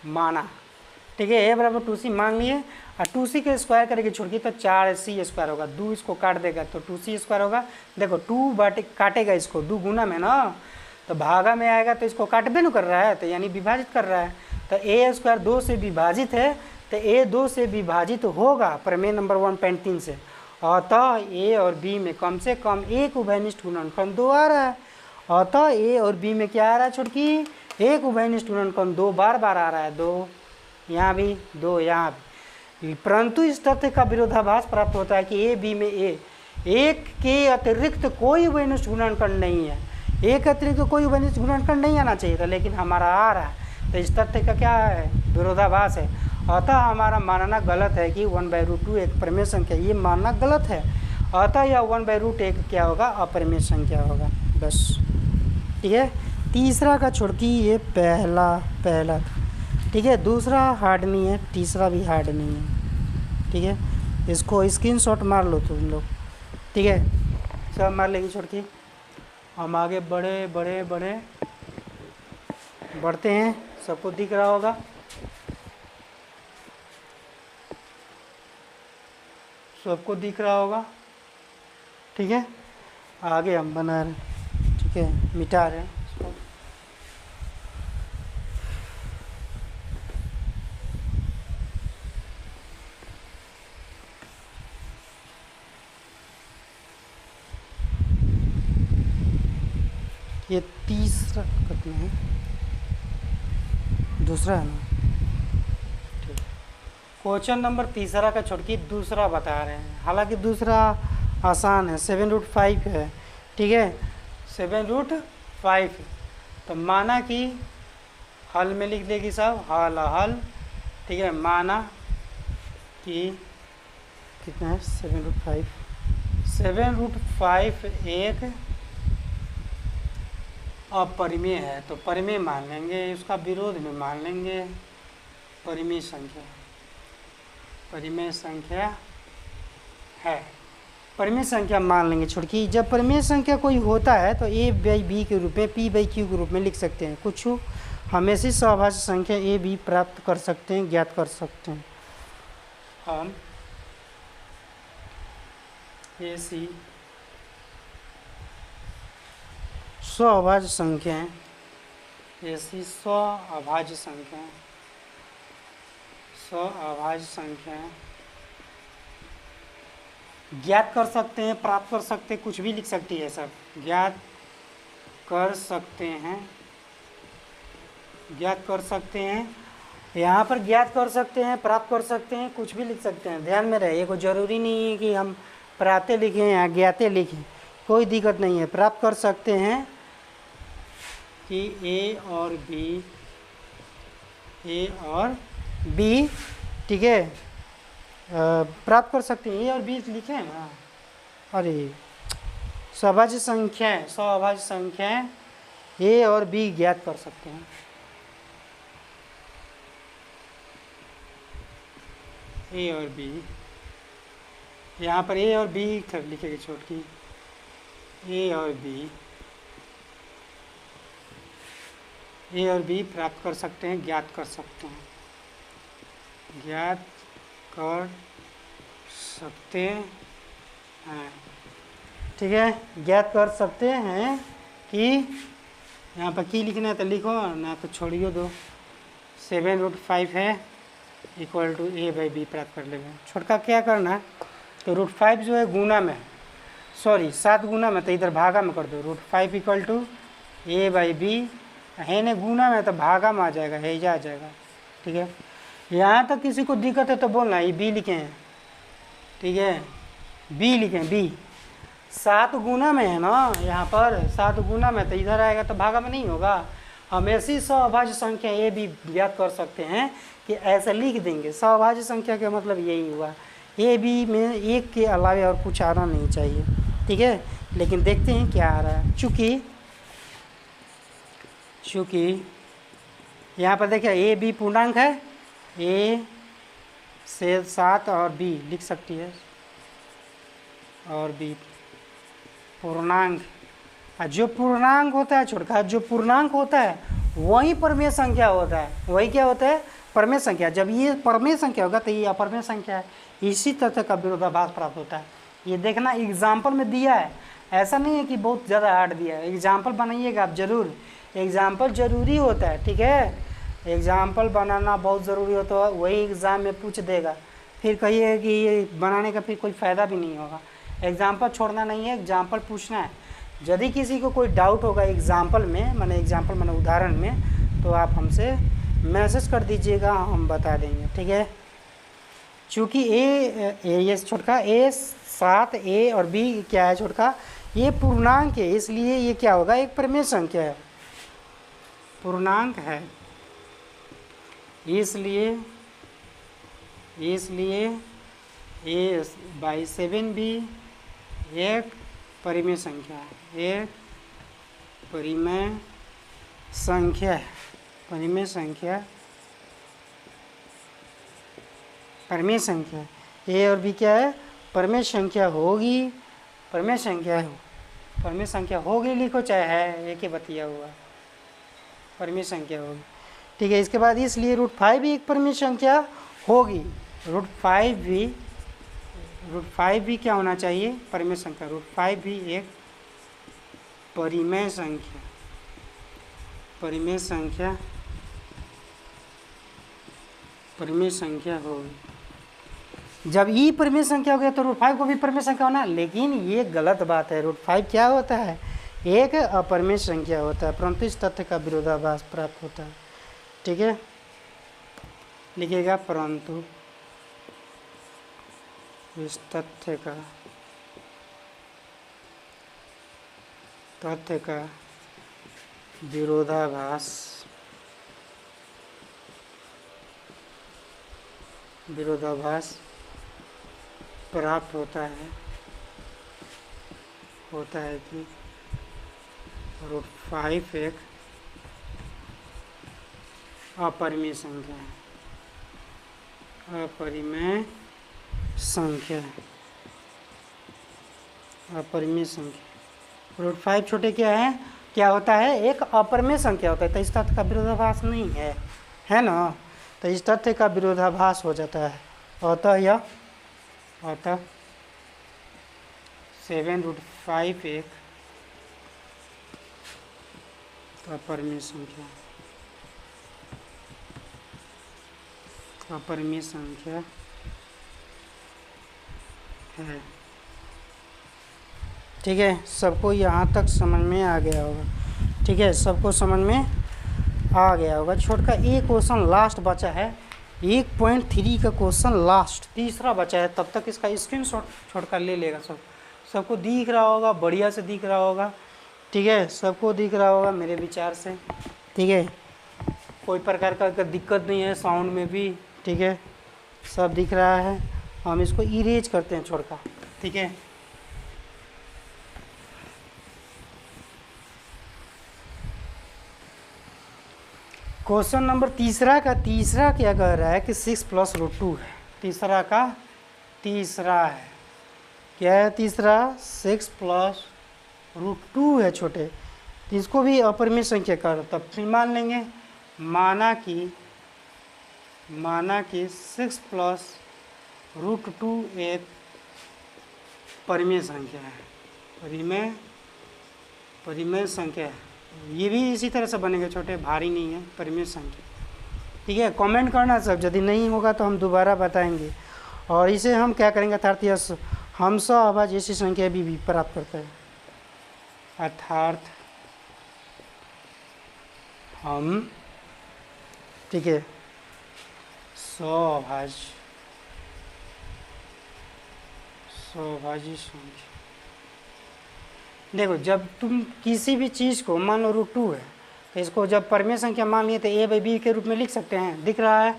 माना, ठीक है, ए बराबर 2c मान लिए, और 2c के स्क्वायर करेंगे छुड़की तो 4c स्क्वायर होगा, 2 इसको काट देगा तो 2c स्क्वायर होगा। देखो 2 बाटे काटेगा इसको, 2 गुना में ना, तो भागा में आएगा तो इसको काटबे न कर रहा है, तो यानी विभाजित कर रहा है। तो ए स्क्वायर 2 से विभाजित है, तो ए 2 से विभाजित होगा प्रमेय नंबर 1.3 से। अतः ए और बी में कम से कम एक उभयनिष्ठ गुणनखंड 2 आ रहा है। अतः ए और बी में क्या आ रहा है छुड़की, एक उभयनिष्ठ गुणनखंड 2 बार बार आ रहा है, 2 यहाँ भी 2 यहाँ भी। परंतु इस तथ्य का विरोधाभास प्राप्त होता है कि ए बी में एक के अतिरिक्त कोई उभयनिष्ठ गुणनखंड नहीं है, एक अतिरिक्त कोई उभयनिष्ठ गुणनखंड नहीं आना चाहिए था, लेकिन हमारा आ रहा है, तो इस तथ्य का क्या है, विरोधाभास है। अतः हमारा मानना गलत है कि 1/√2 एक परिमेय संख्या, ये मानना गलत है। अतः यह 1/√1 क्या होगा, अपरिमेय संख्या होगा, बस, ठीक है। तीसरा का छुड़की ये पहला, ठीक है, दूसरा हार्ड नहीं है, तीसरा भी हार्ड नहीं है, ठीक है। इसको स्क्रीनशॉट मार लो तुम लोग, ठीक है, सब मार लेंगे छुड़की। हम आगे बढ़ते हैं, सबको दिख रहा होगा, सबको दिख रहा होगा, ठीक है। आगे हम बना रहे हैं, ठीक है, मिटा रहे हैं इसको। ये तीसरा कितना है, दूसरा है ना, ठीक। क्वेश्चन नंबर तीसरा का छुड़की दूसरा बता रहे हैं, हालांकि दूसरा आसान है, 7√5 है, ठीक है, 7√5। तो माना कि हल में लिख देगी सब, हल, ठीक है। माना कि कितना है 7√5 एक अपरिमेय है, तो परिमेय मान लेंगे, उसका विरोध में मान लेंगे परिमेय संख्या है, परिमेय संख्या मान लेंगे छुड़की। जब परिमेय संख्या कोई होता है तो a बाई बी के रूप में, p बाई क्यू के रूप में लिख सकते हैं। कुछ हमेशा सहभाज्य संख्या a b प्राप्त कर सकते हैं, ज्ञात कर सकते हैं हम। ए सी सहभाज्य संख्याएं, ऐसी सहभाज्य संख्याएं ज्ञात कर सकते हैं, प्राप्त कर सकते हैं, कुछ भी लिख सकती है, सब ज्ञात कर सकते हैं, यहाँ पर ज्ञात कर सकते हैं, प्राप्त कर सकते हैं, कुछ भी लिख सकते हैं। ध्यान में रहे, कोई ज़रूरी नहीं है कि हम प्राप्त लिखें या ज्ञाते लिखें, कोई दिक्कत नहीं है। प्राप्त कर सकते हैं कि ए और बी, ठीक है, प्राप्त कर सकते हैं, ए और बी लिखे हैं ना, अरे सहभाज्य संख्याएं ए और बी ज्ञात कर सकते हैं, ए और बी, यहाँ पर ए और बी लिखेगी छोटी, ए और बी प्राप्त कर सकते हैं, ज्ञात कर सकते हैं, ठीक है। ज्ञात कर सकते हैं कि यहाँ पर की लिखना है तो लिखो, ना तो छोड़ियो दो। 7√5 है equal to a by b प्राप्त कर लेंगे। छोटका क्या करना है, तो √5 जो है गुना में, सॉरी 7 गुना में, तो इधर भागा में कर दो। √5 equal to a by b, है ना गुना में तो भागा में आ जाएगा, है आ जाएगा, ठीक है। यहाँ तक किसी को दिक्कत है तो बोलना, ये बी लिखे हैं, ठीक है, बी लिखें, बी 7 गुना में है ना, यहाँ पर 7 गुना में, तो इधर आएगा तो भागा में नहीं होगा। हम ऐसी सहभाज्य संख्या ए बी ज्ञात कर सकते हैं कि ऐसे लिख देंगे। सहभाज्य संख्या का मतलब यही हुआ, ए बी में एक के अलावा और कुछ आना नहीं चाहिए, ठीक है। लेकिन देखते हैं क्या आ रहा है। चूँकि यहाँ पर देखिए ए बी पूर्णांक है, ए से 7 और बी लिख सकती है, और बी पूर्णांक। जो पूर्णांक होता है छोटका, जो पूर्णांक होता है वही परमेय संख्या होता है। वही क्या होता है? परमेय संख्या। जब ये परमेय संख्या होगा तो ये अपरमेय संख्या है। इसी तथ्य का विरोधाभास प्राप्त होता है। ये देखना एग्जाम्पल में दिया है, ऐसा नहीं है कि बहुत ज़्यादा हार्ड दिया है। एग्जाम्पल बनाइएगा आप जरूर, एग्जाम्पल जरूरी होता है, ठीक है। एग्जाम्पल बनाना बहुत ज़रूरी होता है, वही एग्ज़ाम में पूछ देगा। फिर कहिए कि ये बनाने का फिर कोई फ़ायदा भी नहीं होगा। एग्जाम्पल छोड़ना नहीं है, एग्जाम्पल पूछना है। यदि किसी को कोई डाउट होगा एग्जाम्पल में, मैंने उदाहरण में, तो आप हमसे मैसेज कर दीजिएगा, हम बता देंगे, ठीक है। चूँकि ये छोटका A7 A और B क्या है छोटका, ये पूर्णांक है, इसलिए ये क्या होगा? एक परमेय संख्या है, पूर्णांक है, इसलिए A/7 भी एक परिमेय संख्या है, एक परिमेय संख्या है, परिमेय संख्या, परमेय संख्या। ए और बी क्या है? परमेय संख्या होगी, परमेय संख्या हो, परमेय संख्या होगी लिखो, चाहे है एक ही बतिया हुआ, परमेय संख्या होगी, ठीक है। इसके बाद इसलिए √5 भी एक परमेय संख्या होगी। √5 भी क्या होना चाहिए? परिमेय संख्या। √5 भी एक परिमेय संख्या, परिमेय संख्या, परिमेय संख्या होगी। जब ई परिमेय संख्या हो गया तो √5 को भी परिमेय संख्या होना, लेकिन ये गलत बात है। √5 क्या होता है? एक अपरिमेय संख्या होता है, परंतु इस तथ्य का विरोधाभास प्राप्त होता है, ठीक है। लिखिएगा परंतु इस तथ्य का विरोधाभास प्राप्त होता है कि √5 एक अपरिमेय संख्या है, अपरिमेय संख्या, अपरिमेय संख्या। √5 छोटे क्या है? क्या होता है? एक अपरिमेय संख्या होता है, तो इस तथ्य का विरोधाभास नहीं है, है ना। तो इस तथ्य का विरोधाभास हो जाता है, अतः 7√5 एक अपरिमेय संख्या, अपरिमेय संख्या है, ठीक है। सबको यहाँ तक समझ में आ गया होगा, ठीक है, सबको समझ में आ गया होगा। छोटका एक क्वेश्चन लास्ट बचा है, 1.3 का क्वेश्चन लास्ट तीसरा बचा है, तब तक इसका स्क्रीनशॉट छोटका ले लेगा। सबको दिख रहा होगा, बढ़िया से दिख रहा होगा, ठीक है, सबको दिख रहा होगा मेरे विचार से, ठीक है। कोई प्रकार का दिक्कत नहीं है साउंड में भी, ठीक है, सब दिख रहा है। हम इसको इरेज करते हैं छोटका, ठीक है। क्वेश्चन नंबर तीसरा क्या कह रहा है कि 6 + √2 है। तीसरा है, क्या है? तीसरा 6 + √2 है छोटे, तो इसको भी अपरिमेय संख्या कर, तब फिर मान लेंगे, माना कि 6 + √2 एक परिमेय संख्या है, परिमेय संख्या है। ये भी इसी तरह से बनेगा छोटे, भारी नहीं है, परिमेय संख्या, ठीक है। कमेंट करना सब, यदि नहीं होगा तो हम दोबारा बताएंगे। और इसे हम क्या करेंगे? अर्थात यह हम सहअभाज्य ऐसी संख्या भी प्राप्त करता है, अर्थात हम, ठीक है, सहअभाज्य संख्या। देखो, जब तुम किसी भी चीज़ को, मान लो √2 है, तो इसको जब परिमेय संख्या मान लिए तो a/b के रूप में लिख सकते हैं, दिख रहा है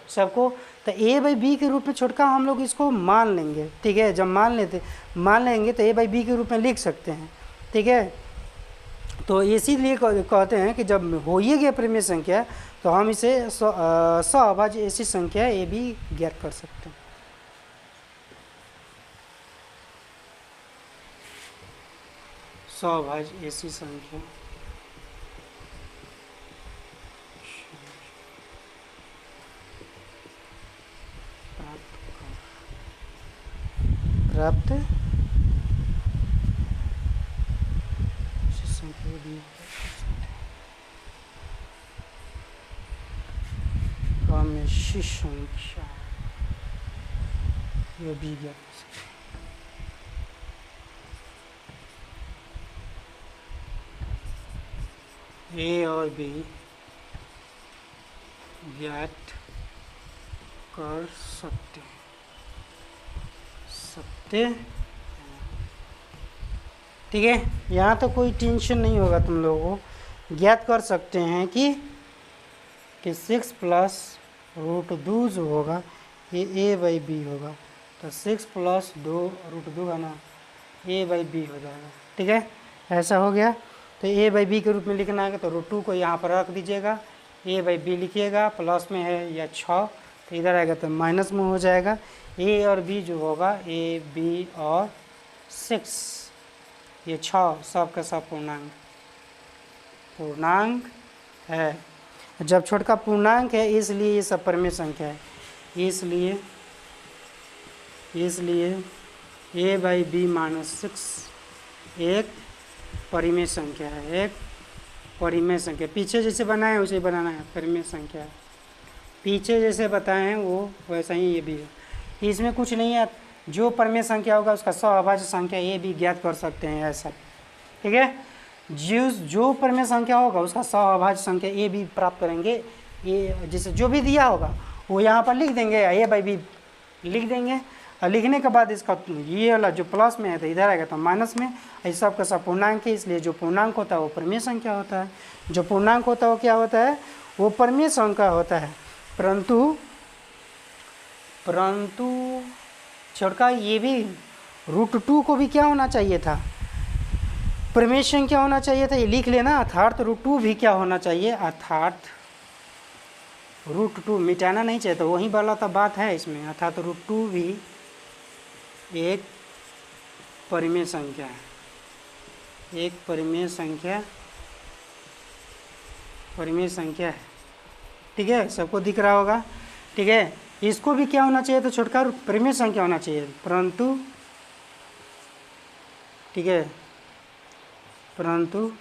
सबको। तो a/b के रूप में छोटका हम लोग इसको मान लेंगे, ठीक है। जब मान लेंगे तो a/b के रूप में लिख सकते हैं, ठीक है। तो इसीलिए कहते हैं कि जब हो ही गया परिमेय संख्या तो हम इसे सहअभाज्य ऐसी संख्या a b ज्ञात कर सकते हैं। सौभाज्य ऐसी संख्या प्राप्त संख्या भी ऐसी संख्या ये भी ज्ञात कर सकते हैं। ए और बी ज्ञात कर सकते ठीक है। यहाँ तो कोई टेंशन नहीं होगा तुम लोगों को। ज्ञात कर सकते हैं कि 6 प्लस रूट 2 जो होगा ये ए बाई बी होगा, तो 6 प्लस 2 रूट 2 है ना, ए बाई बी हो जाएगा। ठीक है, ऐसा हो गया। तो ए बाई बी के रूप में लिखना है तो रूट 2 को यहाँ पर रख दीजिएगा, ए बाई बी लिखिएगा, प्लस में है या 6 तो इधर आएगा तो माइनस में हो जाएगा। ए और बी जो होगा ए बी और 6 ये 6 सब का सब पूर्णांक है। जब छोटका पूर्णांक है इसलिए ये सब परिमेय संख्या है, इसलिए ए बाई बी माइनस 6 एक परिमेय संख्या है, एक परिमेय संख्या। पीछे जैसे बनाए वैसे बनाना है, परिमेय संख्या है। पीछे जैसे बताए हैं वो वैसा ही ये भी है, इसमें कुछ नहीं है। जो परिमेय संख्या होगा उसका सहअभाज्य संख्या ये भी ज्ञात कर सकते हैं ऐसा। ठीक है, जो परिमेय संख्या होगा उसका सहअभाज्य संख्या ए भी प्राप्त करेंगे। ये जैसे जो भी दिया होगा वो यहाँ पर लिख देंगे, ए बाई बी लिख देंगे, और लिखने के बाद इसका ये वाला जो प्लस में है तो इधर आएगा तो माइनस में। इस सब का सब पूर्णांक है, इसलिए जो पूर्णांक होता है वो परिमेय संख्या होता है। जो पूर्णांक होता है वो क्या होता है, वो परिमेय संख्या होता है। परंतु छोटका ये भी रूट 2 को भी क्या होना चाहिए था, परिमेय संख्या होना चाहिए था, ये लिख लेना। अर्थात रूट 2 भी क्या होना चाहिए, अर्थात रूट 2 मिटाना नहीं चाहिए, तो वही वाला तो बात है इसमें। अर्थात रूट 2 भी एक परिमेय संख्या है, एक परिमेय संख्या है। ठीक है, सबको दिख रहा होगा। ठीक है, इसको भी क्या होना चाहिए, तो छोटका परिमेय संख्या होना चाहिए, परंतु ठीक है, परंतु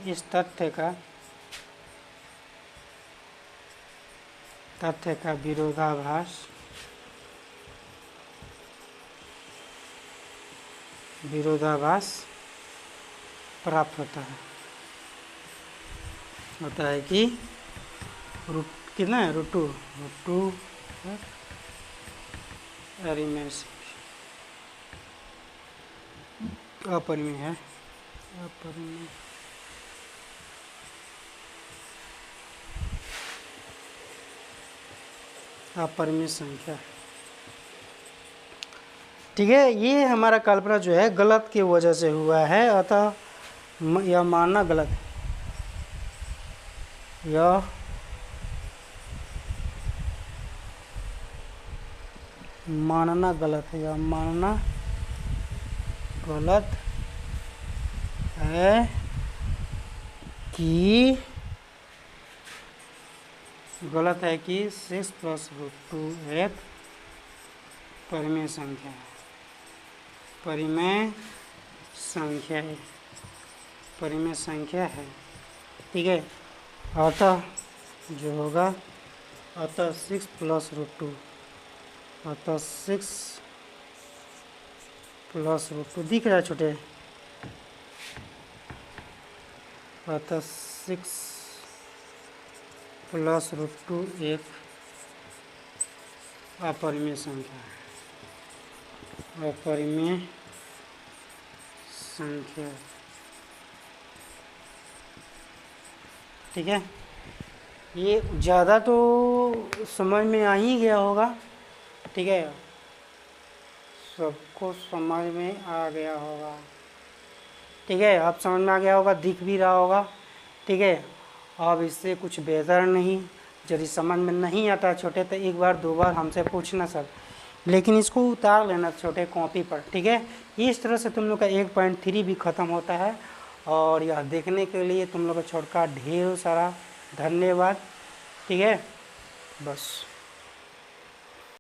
इस तथ्य का विरोधाभास प्राप्त होता है कि रूट कितना है, रूट टू अपरिमेय है, अपरिमेय संख्या। ठीक है, ये हमारा कल्पना जो है गलत की वजह से हुआ है, अतः यह मानना गलत है, यह मानना गलत है, यह मानना गलत है कि 6 प्लस रूट 2 एक परिमेय संख्या है, परिमेय संख्या है। ठीक है, अतः जो होगा, अतः 6 प्लस रूट 2, अतः 6 प्लस रूट 2 दिख रहा है छोटे, अतः 6 प्लस रूट 2 एक अपरिमेय संख्या है, अपरिमेय संख्या। ठीक है, ये ज़्यादा तो समझ में आ ही गया होगा। ठीक है, सबको समझ में आ गया होगा। ठीक है, अब समझ में आ गया होगा, दिख भी रहा होगा। ठीक है। अब इससे कुछ बेहतर नहीं, यदि समझ में नहीं आता छोटे तो एक बार दो बार हमसे पूछना सर, लेकिन इसको उतार लेना छोटे कॉपी पर, ठीक है। इस तरह से तुम लोग का 1.3 भी ख़त्म होता है। और यह देखने के लिए तुम लोग का छोटका ढेर सारा धन्यवाद, ठीक है। बस।